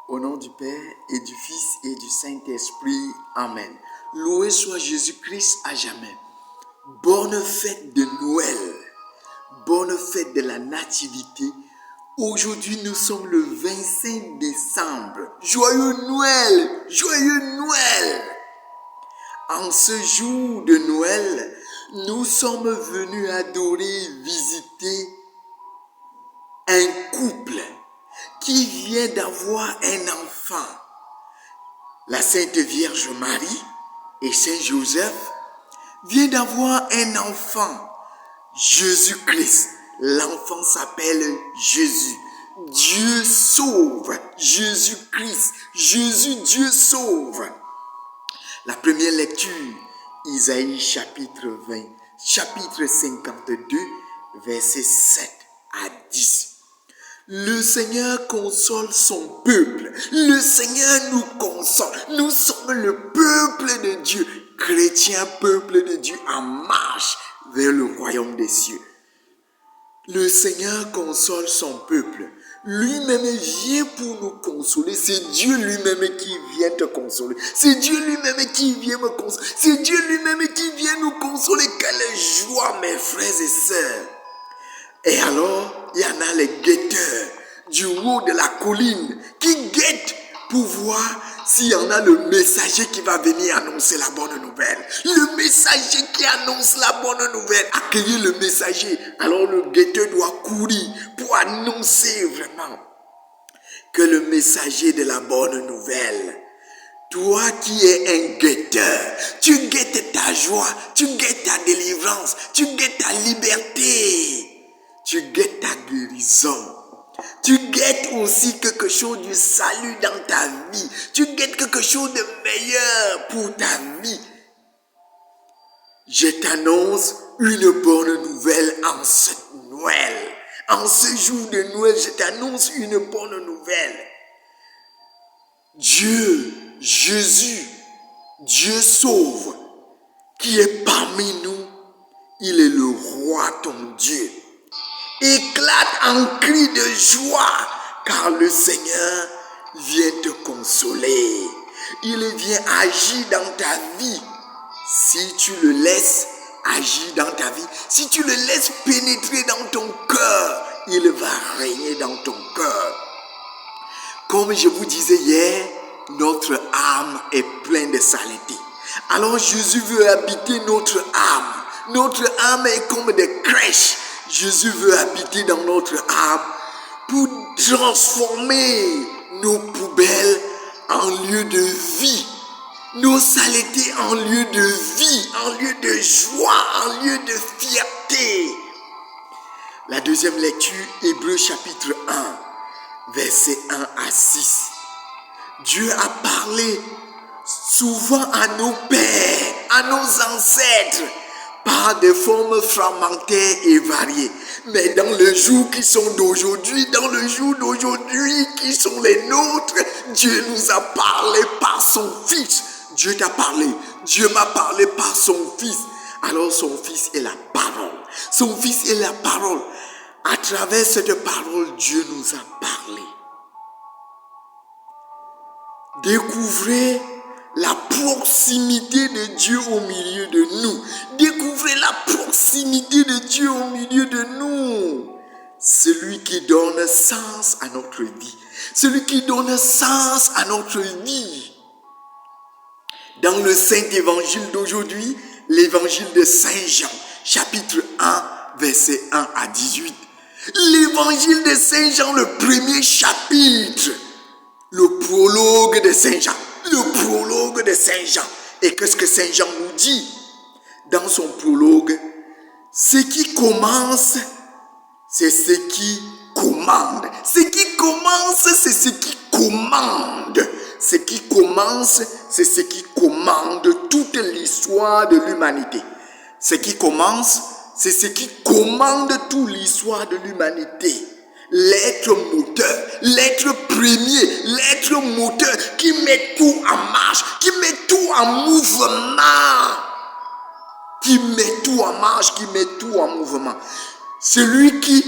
Au nom du Père et du Fils et du Saint-Esprit. Amen. Loué soit Jésus-Christ à jamais. Bonne fête de Noël. Bonne fête de la Nativité. Aujourd'hui, nous sommes le 25 décembre. Joyeux Noël! Joyeux Noël! En ce jour de Noël, nous sommes venus adorer, visiter un couple qui vient d'avoir un enfant. La Sainte Vierge Marie et Saint Joseph viennent d'avoir un enfant, Jésus-Christ. L'enfant s'appelle Jésus. Dieu sauve. Jésus-Christ. Jésus, Dieu sauve. La première lecture, Isaïe chapitre 20, chapitre 52, versets 7 à 10. Le Seigneur console son peuple. Le Seigneur nous console. Nous sommes le peuple de Dieu, chrétien peuple de Dieu en marche vers le royaume des cieux. Le Seigneur console son peuple. Lui-même vient pour nous consoler. C'est Dieu lui-même qui vient te consoler. C'est Dieu lui-même qui vient me consoler. C'est Dieu lui-même qui vient nous consoler. Quelle joie, mes frères et sœurs. Et alors, il y en a les guetteurs du haut de la colline qui guettent pour voir s'il y en a le messager qui va venir annoncer la bonne nouvelle. Le messager qui annonce la bonne nouvelle. Accueillir le messager. Alors le guetteur doit courir pour annoncer vraiment que le messager de la bonne nouvelle. Toi qui es un guetteur, tu guettes ta joie, tu guettes ta délivrance, tu guettes ta liberté. Tu guettes ta guérison. Tu guettes aussi quelque chose du salut dans ta vie. Tu guettes quelque chose de meilleur pour ta vie. Je t'annonce une bonne nouvelle en ce Noël. En ce jour de Noël, je t'annonce une bonne nouvelle. Dieu, Jésus, Dieu sauve, qui est parmi nous. Il est le roi ton Dieu. Éclate en cris de joie, car le Seigneur vient te consoler. Il vient agir dans ta vie. Si tu le laisses agir dans ta vie, si tu le laisses pénétrer dans ton cœur, il va régner dans ton cœur. Comme je vous disais hier, notre âme est pleine de saleté. Alors Jésus veut habiter notre âme. Notre âme est comme des crèches. Jésus veut habiter dans notre âme pour transformer nos poubelles en lieu de vie, nos saletés en lieu de vie, en lieu de joie, en lieu de fierté. La deuxième lecture, Hébreux chapitre 1, versets 1 à 6. Dieu a parlé souvent à nos pères, à nos ancêtres, par des formes fragmentaires et variées. Mais dans les jours qui sont d'aujourd'hui, dans le jour d'aujourd'hui qui sont les nôtres, Dieu nous a parlé par son Fils. Dieu t'a parlé. Dieu m'a parlé par son Fils. Alors son Fils est la parole. Son Fils est la parole. À travers cette parole, Dieu nous a parlé. Découvrez la proximité de Dieu au milieu de nous. Découvrez la proximité de Dieu au milieu de nous. Celui qui donne sens à notre vie. Celui qui donne sens à notre vie. Dans le Saint Évangile d'aujourd'hui, l'évangile de Saint Jean, chapitre 1, verset 1 à 18. L'évangile de Saint Jean, le premier chapitre. Le prologue de Saint Jean. Le prologue de Saint Jean. Et qu'est-ce que Saint Jean nous dit dans son prologue? Ce qui commence, c'est ce qui commande. Ce qui commence, c'est ce qui commande. Ce qui commence, c'est ce qui commande toute l'histoire de l'humanité. Ce qui commence, c'est ce qui commande toute l'histoire de l'humanité. L'être moteur, l'être premier, l'être moteur qui met tout en marche, qui met tout en mouvement. Qui met tout en marche, qui met tout en mouvement. Celui qui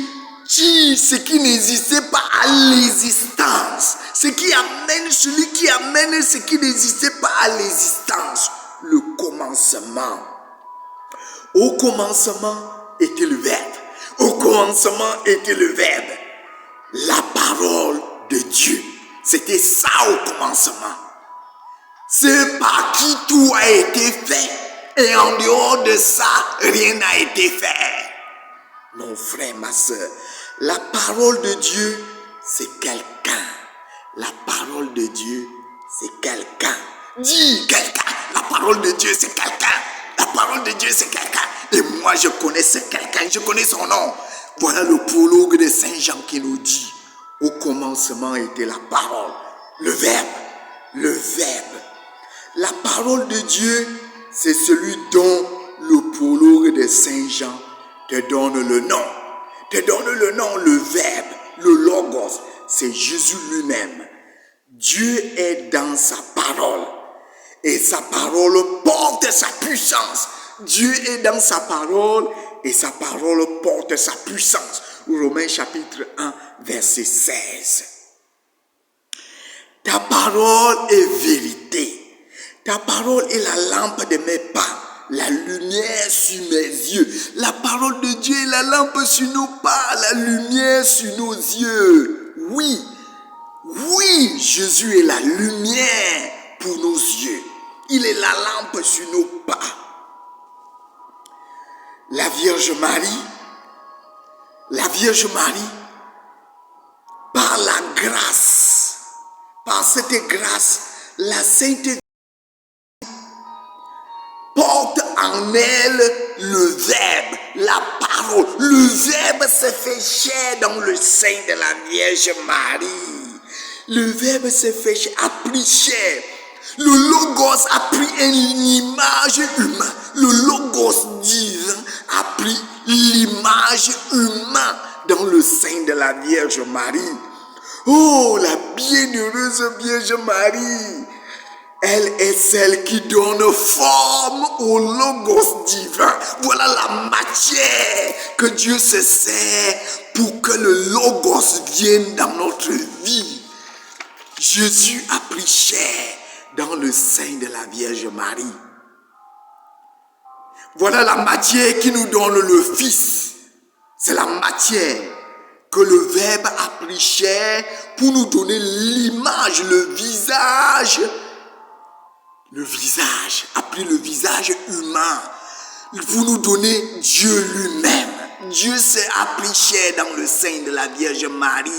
tire ce qui n'existait pas à l'existence. celui qui amène ce qui n'existait pas à l'existence, le commencement. Au commencement était le Verbe. Au commencement était le Verbe. La parole de Dieu. C'était ça au commencement. C'est par qui tout a été fait. Et en dehors de ça, rien n'a été fait. Mon frère, ma soeur, la parole de Dieu, c'est quelqu'un. La parole de Dieu, c'est quelqu'un. Dis quelqu'un. La parole de Dieu, c'est quelqu'un. La parole de Dieu, c'est quelqu'un. Et moi, je connais ce quelqu'un. Je connais son nom. Voilà le prologue de Saint Jean qui nous dit: au commencement était la parole, le Verbe, le Verbe. La parole de Dieu, c'est celui dont le prologue de Saint Jean te donne le nom. Te donne le nom, le Verbe, le Logos. C'est Jésus lui-même. Dieu est dans sa parole. Et sa parole porte sa puissance. Dieu est dans sa parole et sa parole porte sa puissance. Romains chapitre 1, verset 16. Ta parole est vérité. Ta parole est la lampe de mes pas, la lumière sur mes yeux. La parole de Dieu est la lampe sur nos pas, la lumière sur nos yeux. Oui, oui, Jésus est la lumière pour nos yeux. Il est la lampe sur nos pas. La Vierge Marie, par la grâce, par cette grâce, la Sainte porte en elle le Verbe, la parole. Le Verbe s'est fait chair dans le sein de la Vierge Marie. Le Verbe s'est fait chair, a pris chair. Le Logos a pris une image humaine. Le Logos divin a pris l'image humaine dans le sein de la Vierge Marie. Oh, la bienheureuse Vierge Marie. Elle est celle qui donne forme au Logos divin. Voilà la matière que Dieu se sert pour que le Logos vienne dans notre vie. Jésus a pris chair dans le sein de la Vierge Marie. Voilà la matière qui nous donne le Fils. C'est la matière que le Verbe a pris chair pour nous donner l'image, le visage. Le visage, a pris le visage humain pour nous donner Dieu lui-même. Dieu s'est pris chair dans le sein de la Vierge Marie.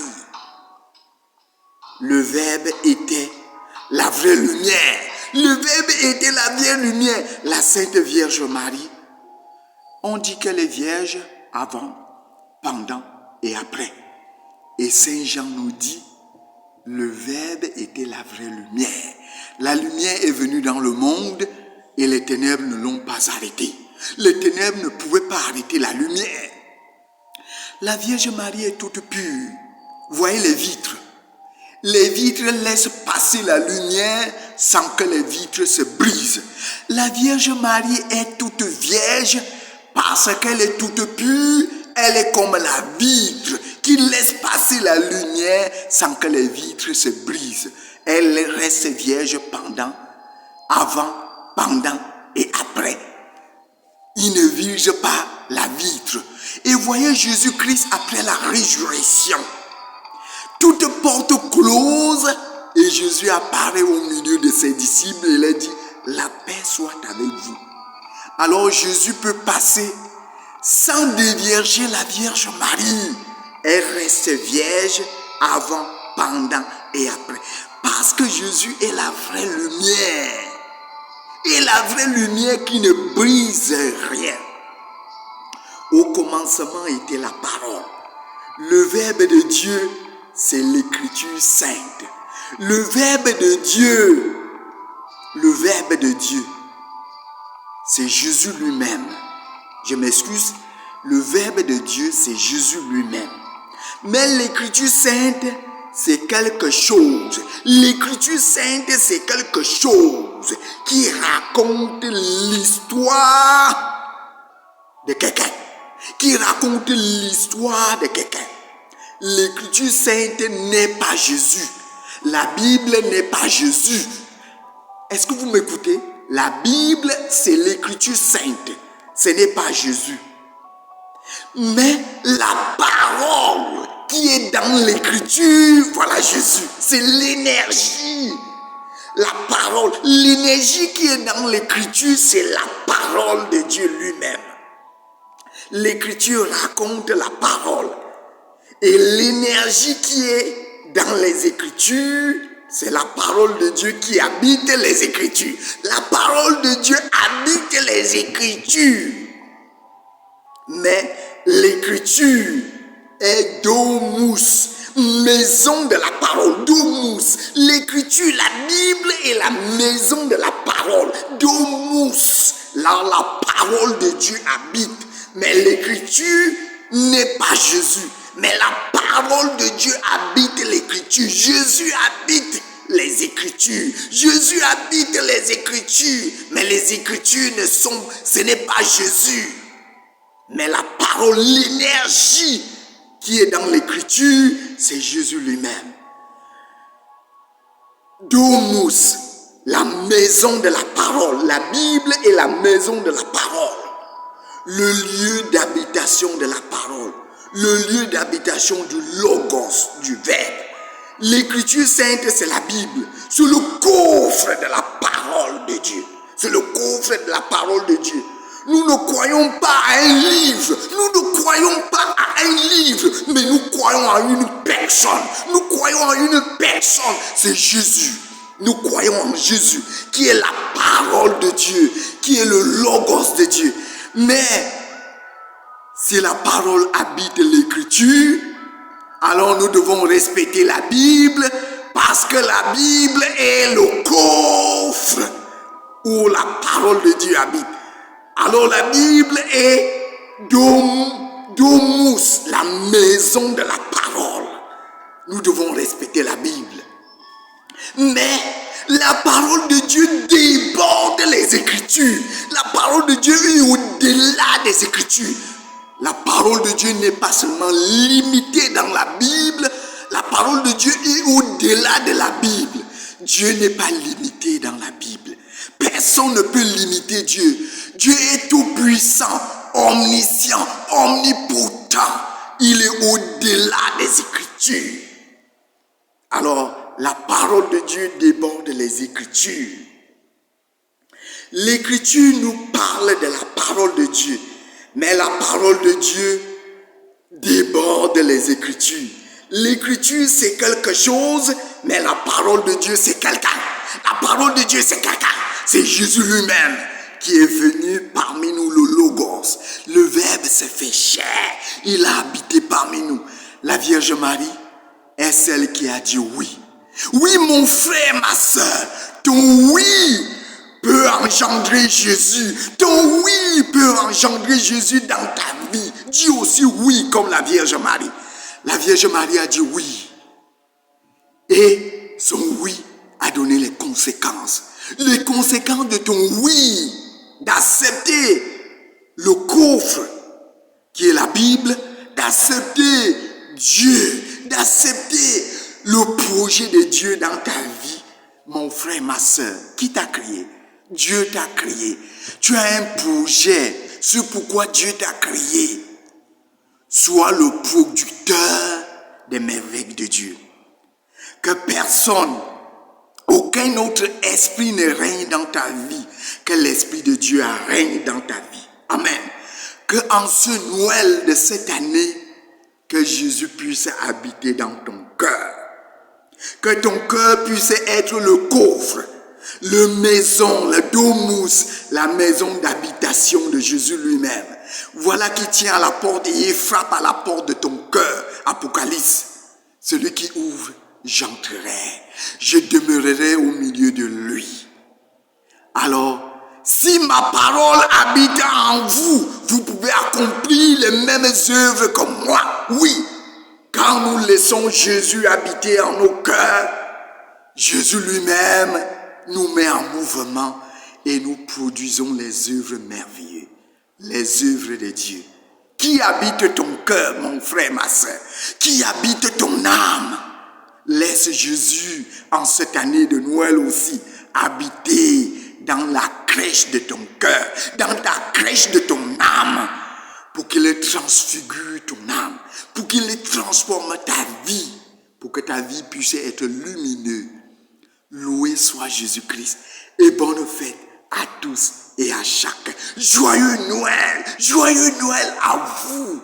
Le Verbe était la vraie lumière. Le Verbe était la vraie lumière. La Sainte Vierge Marie, on dit qu'elle est vierge avant, pendant et après. Et Saint Jean nous dit, le Verbe était la vraie lumière. La lumière est venue dans le monde et les ténèbres ne l'ont pas arrêtée. Les ténèbres ne pouvaient pas arrêter la lumière. La Vierge Marie est toute pure. Voyez les vitres. Les vitres laissent passer la lumière sans que les vitres se brisent. La Vierge Marie est toute vierge parce qu'elle est toute pure. Elle est comme la vitre qui laisse passer la lumière sans que les vitres se brisent. Elle reste vierge pendant, avant, pendant et après. Il ne vige pas la vitre. Et voyez Jésus-Christ après la résurrection. Toute porte close et Jésus apparaît au milieu de ses disciples et il dit, la paix soit avec vous. Alors Jésus peut passer sans dévierger la Vierge Marie. Elle reste vierge avant, pendant et après. Parce que Jésus est la vraie lumière. Et la vraie lumière qui ne brise rien. Au commencement était la parole. Le Verbe de Dieu, c'est l'écriture sainte. Le Verbe de Dieu, c'est Jésus lui-même. Je m'excuse, le Verbe de Dieu, c'est Jésus lui-même. Mais l'écriture sainte, c'est quelque chose. L'écriture sainte, c'est quelque chose qui raconte l'histoire de quelqu'un. Qui raconte l'histoire de quelqu'un. L'écriture sainte n'est pas Jésus. La Bible n'est pas Jésus. Est-ce que vous m'écoutez? La Bible, c'est l'écriture sainte. Ce n'est pas Jésus. Mais la parole qui est dans l'écriture, voilà Jésus. C'est l'énergie. La parole, l'énergie qui est dans l'écriture, c'est la parole de Dieu lui-même. L'écriture raconte la parole. Et l'énergie qui est dans les Écritures, c'est la parole de Dieu qui habite les Écritures. La parole de Dieu habite les Écritures. Mais l'Écriture est domus, maison de la parole, domus. L'Écriture, la Bible est la maison de la parole, domus. Là, la parole de Dieu habite. Mais l'Écriture n'est pas Jésus. Mais la parole de Dieu habite l'Écriture. Jésus habite les Écritures. Jésus habite les Écritures. Mais les Écritures ce n'est pas Jésus. Mais la parole, l'énergie qui est dans l'Écriture, c'est Jésus lui-même. Domus, la maison de la parole. La Bible est la maison de la parole. Le lieu d'habitation de la parole. Le lieu d'habitation du logos, du verbe. L'écriture sainte, c'est la Bible. C'est le coffre de la parole de Dieu. C'est le coffre de la parole de Dieu. Nous ne croyons pas à un livre. Nous ne croyons pas à un livre, mais nous croyons à une personne. Nous croyons à une personne. C'est Jésus. Nous croyons en Jésus, qui est la parole de Dieu, qui est le logos de Dieu. Mais si la parole habite l'écriture, alors nous devons respecter la Bible, parce que la Bible est le coffre où la parole de Dieu habite. Alors la Bible est domus, la maison de la parole. Nous devons respecter la Bible. Mais la parole de Dieu déborde les Écritures. La parole de Dieu est au-delà des Écritures. La parole de Dieu n'est pas seulement limitée dans la Bible. La parole de Dieu est au-delà de la Bible. Dieu n'est pas limité dans la Bible. Personne ne peut limiter Dieu. Dieu est tout puissant, omniscient, omnipotent. Il est au-delà des Écritures. Alors, la parole de Dieu déborde les Écritures. L'Écriture nous parle de la parole de Dieu. Mais la parole de Dieu déborde les Écritures. L'Écriture, c'est quelque chose, mais la parole de Dieu, c'est quelqu'un. La parole de Dieu, c'est quelqu'un. C'est Jésus lui-même qui est venu parmi nous, le Logos. Le Verbe s'est fait chair. Il a habité parmi nous. La Vierge Marie est celle qui a dit oui. Oui, mon frère, ma soeur, ton oui peut engendrer Jésus. Ton oui peut engendrer Jésus dans ta vie. Dis aussi oui comme la Vierge Marie. La Vierge Marie a dit oui. Et son oui a donné les conséquences. Les conséquences de ton oui, d'accepter le coffre qui est la Bible, d'accepter Dieu, d'accepter le projet de Dieu dans ta vie. Mon frère, ma soeur, qui t'a créé? Dieu t'a créé. Tu as un projet. C'est pourquoi Dieu t'a créé. Sois le producteur des merveilles de Dieu. Que personne, aucun autre esprit ne règne dans ta vie, que l'Esprit de Dieu règne dans ta vie. Amen. Que en ce Noël de cette année, que Jésus puisse habiter dans ton cœur. Que ton cœur puisse être le coffre, le maison, le domus, la maison d'habitation de Jésus lui-même. Voilà qui tient à la porte et il frappe à la porte de ton cœur. Apocalypse. Celui qui ouvre, j'entrerai. Je demeurerai au milieu de lui. Alors, si ma parole habite en vous, vous pouvez accomplir les mêmes œuvres que moi. Oui. Quand nous laissons Jésus habiter en nos cœurs, Jésus lui-même nous met en mouvement et nous produisons les œuvres merveilleuses, les œuvres de Dieu. Qui habite ton cœur, mon frère, ma soeur? Qui habite ton âme? Laisse Jésus, en cette année de Noël aussi, habiter dans la crèche de ton cœur, dans ta crèche de ton âme, pour qu'il transfigure ton âme, pour qu'il transforme ta vie, pour que ta vie puisse être lumineuse. Loué soit Jésus-Christ et bonne fête à tous et à chacun. Joyeux Noël à vous.